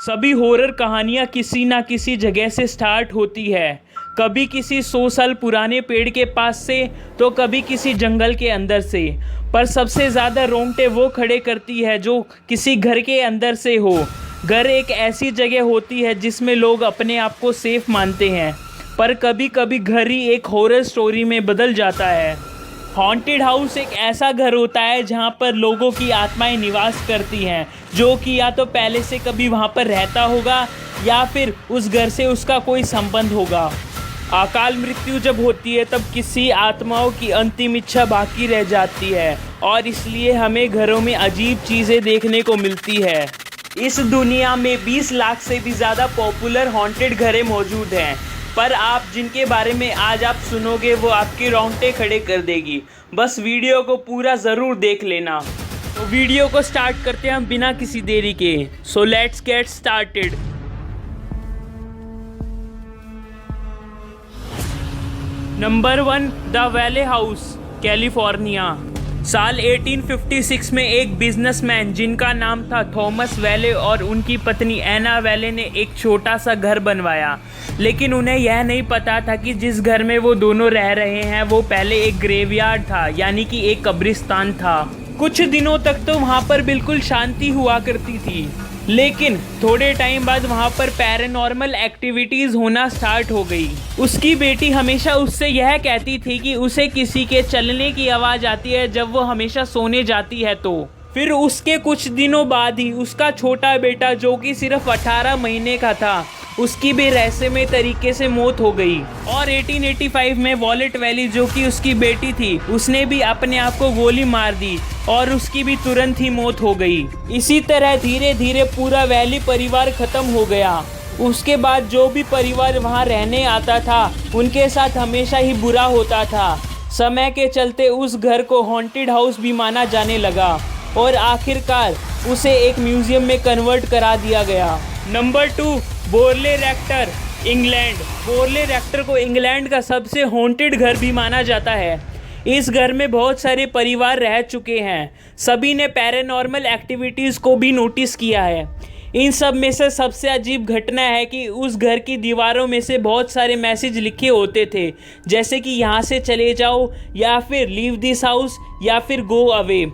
सभी हॉरर कहानियाँ किसी ना किसी जगह से स्टार्ट होती है। कभी किसी 100 साल पुराने पेड़ के पास से तो कभी किसी जंगल के अंदर से। पर सबसे ज़्यादा रोंगटे वो खड़े करती है जो किसी घर के अंदर से हो। घर एक ऐसी जगह होती है जिसमें लोग अपने आप को सेफ मानते हैं, पर कभी कभी घर ही एक हॉरर स्टोरी में बदल जाता है। हॉन्टेड हाउस एक ऐसा घर होता है जहाँ पर लोगों की आत्माएं निवास करती हैं, जो कि या तो पहले से कभी वहाँ पर रहता होगा या फिर उस घर से उसका कोई संबंध होगा। अकाल मृत्यु जब होती है तब किसी आत्माओं की अंतिम इच्छा बाकी रह जाती है और इसलिए हमें घरों में अजीब चीज़ें देखने को मिलती है। इस दुनिया में 20 लाख से भी ज़्यादा पॉपुलर हॉन्टेड घरें मौजूद हैं, पर आप जिनके बारे में आज आप सुनोगे वो आपके रोंगटे खड़े कर देगी। बस वीडियो को पूरा ज़रूर देख लेना। तो वीडियो को स्टार्ट करते हैं हम बिना किसी देरी के। So let's get started. Number 1, the Whaley house, California. साल 1856 में एक बिजनेसमैन जिनका नाम था थॉमस वैले और उनकी पत्नी एना वैले ने एक छोटा सा घर बनवाया, लेकिन उन्हें यह नहीं पता था कि जिस घर में वो दोनों रह रहे हैं वो पहले एक ग्रेवयार्ड था, यानी कि एक कब्रिस्तान था। कुछ दिनों तक तो वहाँ पर बिल्कुल शांति हुआ करती थी, लेकिन थोड़े टाइम बाद वहाँ पर पैरानॉर्मल एक्टिविटीज़ होना स्टार्ट हो गई। उसकी बेटी हमेशा उससे यह कहती थी कि उसे किसी के चलने की आवाज़ आती है जब वो हमेशा सोने जाती है। तो फिर उसके कुछ दिनों बाद ही उसका छोटा बेटा, जो कि सिर्फ 18 महीने का था, उसकी भी रहस्यमय तरीके से मौत हो गई। और 1885 में वॉलेट वैली, जो कि उसकी बेटी थी, उसने भी अपने आप को गोली मार दी और उसकी भी तुरंत ही मौत हो गई। इसी तरह धीरे धीरे पूरा वैली परिवार खत्म हो गया। उसके बाद जो भी परिवार वहां रहने आता था उनके साथ हमेशा ही बुरा होता था। समय के चलते उस घर को हॉन्टेड हाउस भी माना जाने लगा और आखिरकार उसे एक म्यूजियम में कन्वर्ट करा दिया गया। Number 2, Borley Rector, England. Borley Rector को इंग्लैंड का सबसे हॉन्टेड घर भी माना जाता है। इस घर में बहुत सारे परिवार रह चुके हैं। सभी ने पैरानॉर्मल एक्टिविटीज़ को भी नोटिस किया है। इन सब में से सबसे अजीब घटना है कि उस घर की दीवारों में से बहुत सारे मैसेज लिखे होते थे, जैसे कि यहाँ से चले जाओ या फिर लीव दिस हाउस या फिर गो अवे।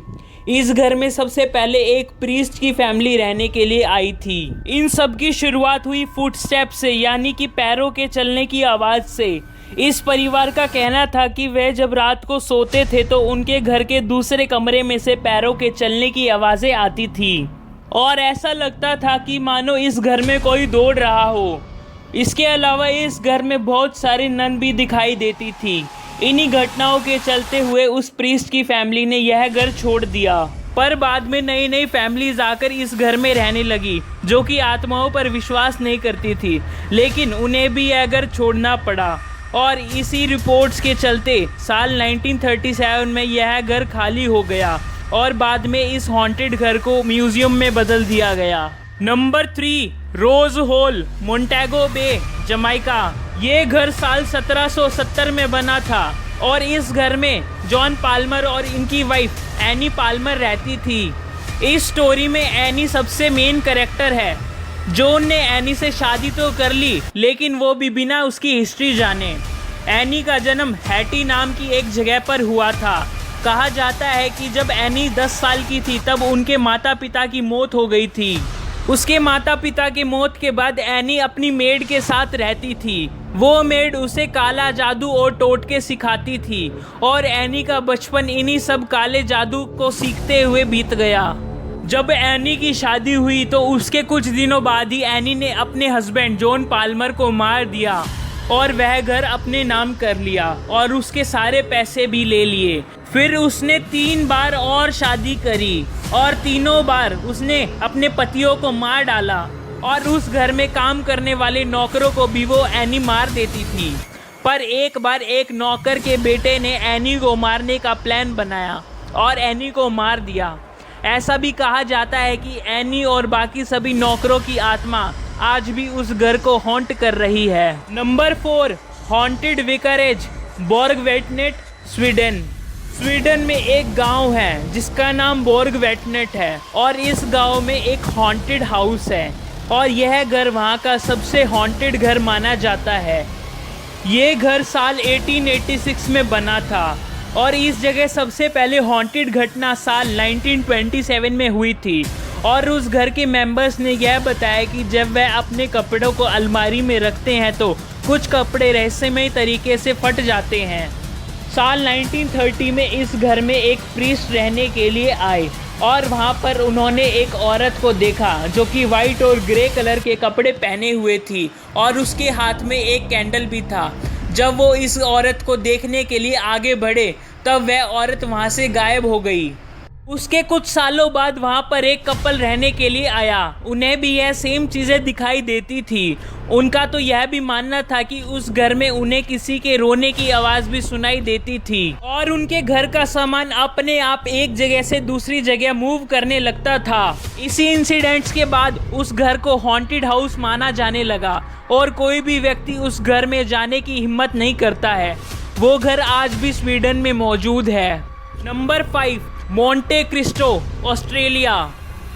इस घर में सबसे पहले एक प्रीस्ट की फैमिली रहने के लिए आई थी। इन सब की शुरुआत हुई फुटस्टेप से, यानी कि पैरों के चलने की आवाज़ से। इस परिवार का कहना था कि वे जब रात को सोते थे तो उनके घर के दूसरे कमरे में से पैरों के चलने की आवाज़ें आती थी और ऐसा लगता था कि मानो इस घर में कोई दौड़ रहा हो। इसके अलावा इस घर में बहुत सारी नन भी दिखाई देती थी। इन्हीं घटनाओं के चलते हुए उस प्रीस्ट की फैमिली ने यह घर छोड़ दिया, पर बाद में नई नई फैमिलीज आकर इस घर में रहने लगी, जो कि आत्माओं पर विश्वास नहीं करती थी, लेकिन उन्हें भी यह घर छोड़ना पड़ा। और इसी रिपोर्ट्स के चलते साल 1937 में यह घर खाली हो गया और बाद में इस हॉन्टेड घर को म्यूजियम में बदल दिया गया। नंबर 3, रोज हॉल, मोंटेगो बे, जमाइका। ये घर साल 1770 में बना था और इस घर में जॉन पाल्मर और इनकी वाइफ एनी पाल्मर रहती थी। इस स्टोरी में एनी सबसे मेन कैरेक्टर है। जॉन ने एनी से शादी तो कर ली, लेकिन वो भी बिना उसकी हिस्ट्री जाने। एनी का जन्म हैटी नाम की एक जगह पर हुआ था। कहा जाता है कि जब एनी 10 साल की थी तब उनके माता पिता की मौत हो गई थी। उसके माता पिता की मौत के बाद एनी अपनी मेड के साथ रहती थी। वो मेड उसे काला जादू और टोटके सिखाती थी और एनी का बचपन इन्हीं सब काले जादू को सीखते हुए बीत गया। जब एनी की शादी हुई तो उसके कुछ दिनों बाद ही एनी ने अपने हस्बैंड जॉन पाल्मर को मार दिया और वह घर अपने नाम कर लिया और उसके सारे पैसे भी ले लिए। फिर उसने 3 बार और शादी करी और तीनों बार उसने अपने पतियों को मार डाला और उस घर में काम करने वाले नौकरों को भी वो एनी मार देती थी। पर एक बार एक नौकर के बेटे ने एनी को मारने का प्लान बनाया और एनी को मार दिया। ऐसा भी कहा जाता है कि एनी और बाकी सभी नौकरों की आत्मा आज भी उस घर को हॉन्ट कर रही है। Number 4, haunted vicarage, Borgvattnet, Sweden. Sweden में एक गांव है जिसका नाम बोर्गवेटनेट है और इस गांव में एक हॉन्टेड हाउस है। और यह घर वहाँ का सबसे हॉन्टेड घर माना जाता है। ये घर साल 1886 में बना था और इस जगह सबसे पहले हॉन्टेड घटना साल 1927 में हुई थी। और उस घर के मेंबर्स ने यह बताया कि जब वह अपने कपड़ों को अलमारी में रखते हैं तो कुछ कपड़े रहस्यमय तरीके से फट जाते हैं। साल 1930 में इस घर में एक प्रीस्ट रहने के लिए आए और वहाँ पर उन्होंने एक औरत को देखा जो कि वाइट और ग्रे कलर के कपड़े पहने हुए थी और उसके हाथ में एक कैंडल भी था। जब वो इस औरत को देखने के लिए आगे बढ़े तब वह औरत वहाँ से गायब हो गई। उसके कुछ सालों बाद वहाँ पर एक कपल रहने के लिए आया। उन्हें भी यह सेम चीज़ें दिखाई देती थी। उनका तो यह भी मानना था कि उस घर में उन्हें किसी के रोने की आवाज़ भी सुनाई देती थी और उनके घर का सामान अपने आप एक जगह से दूसरी जगह मूव करने लगता था। इसी इंसिडेंट्स के बाद उस घर को हॉन्टेड हाउस माना जाने लगा और कोई भी व्यक्ति उस घर में जाने की हिम्मत नहीं करता है। वो घर आज भी स्वीडन में मौजूद है। Number 5, Monte Cristo, Australia.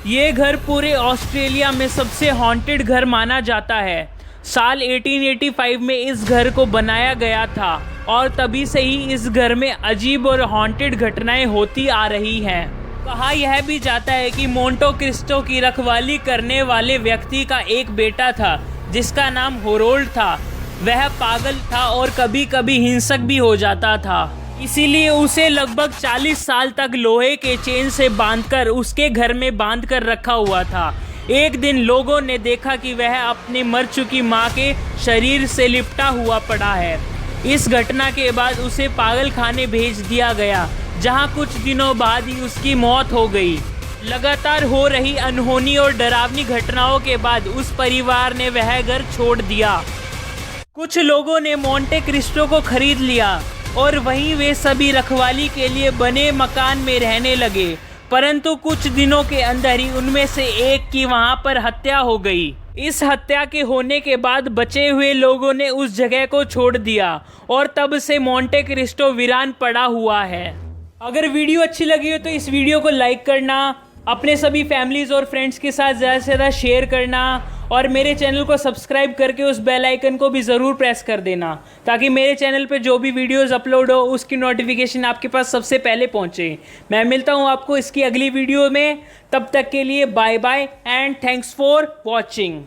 ये घर पूरे ऑस्ट्रेलिया में सबसे हॉन्टेड घर माना जाता है। साल 1885 में इस घर को बनाया गया था और तभी से ही इस घर में अजीब और हॉन्टेड घटनाएं होती आ रही हैं। कहा यह भी जाता है कि मोंटे क्रिस्टो की रखवाली करने वाले व्यक्ति का एक बेटा था जिसका नाम होरोल्ड था। वह पागल था और कभी कभी हिंसक भी हो जाता था, इसीलिए उसे लगभग 40 साल तक लोहे के चेन से बांधकर उसके घर में बांध कर रखा हुआ था। एक दिन लोगों ने देखा कि वह अपने मर चुकी मां के शरीर से लिपटा हुआ पड़ा है। इस घटना के बाद उसे पागल खाने भेज दिया गया, जहां कुछ दिनों बाद ही उसकी मौत हो गई। लगातार हो रही अनहोनी और डरावनी घटनाओं के बाद उस परिवार ने वह घर छोड़ दिया। कुछ लोगों ने मोंटे क्रिस्टो को खरीद लिया और वहीं वे सभी रखवाली के लिए बने मकान में रहने लगे, परंतु कुछ दिनों के अंदर ही उनमें से एक की वहां पर हत्या हो गई। इस हत्या के होने के बाद बचे हुए लोगों ने उस जगह को छोड़ दिया और तब से मोंटे क्रिस्टो वीरान पड़ा हुआ है। अगर वीडियो अच्छी लगी हो तो इस वीडियो को लाइक करना, अपने सभी फैमिलीज और फ्रेंड्स के साथ ज़्यादा से ज़्यादा शेयर करना और मेरे चैनल को सब्सक्राइब करके उस बेल आइकन को भी ज़रूर प्रेस कर देना ताकि मेरे चैनल पे जो भी वीडियोस अपलोड हो उसकी नोटिफिकेशन आपके पास सबसे पहले पहुंचे। मैं मिलता हूं आपको इसकी अगली वीडियो में, तब तक के लिए bye bye and thanks for watching.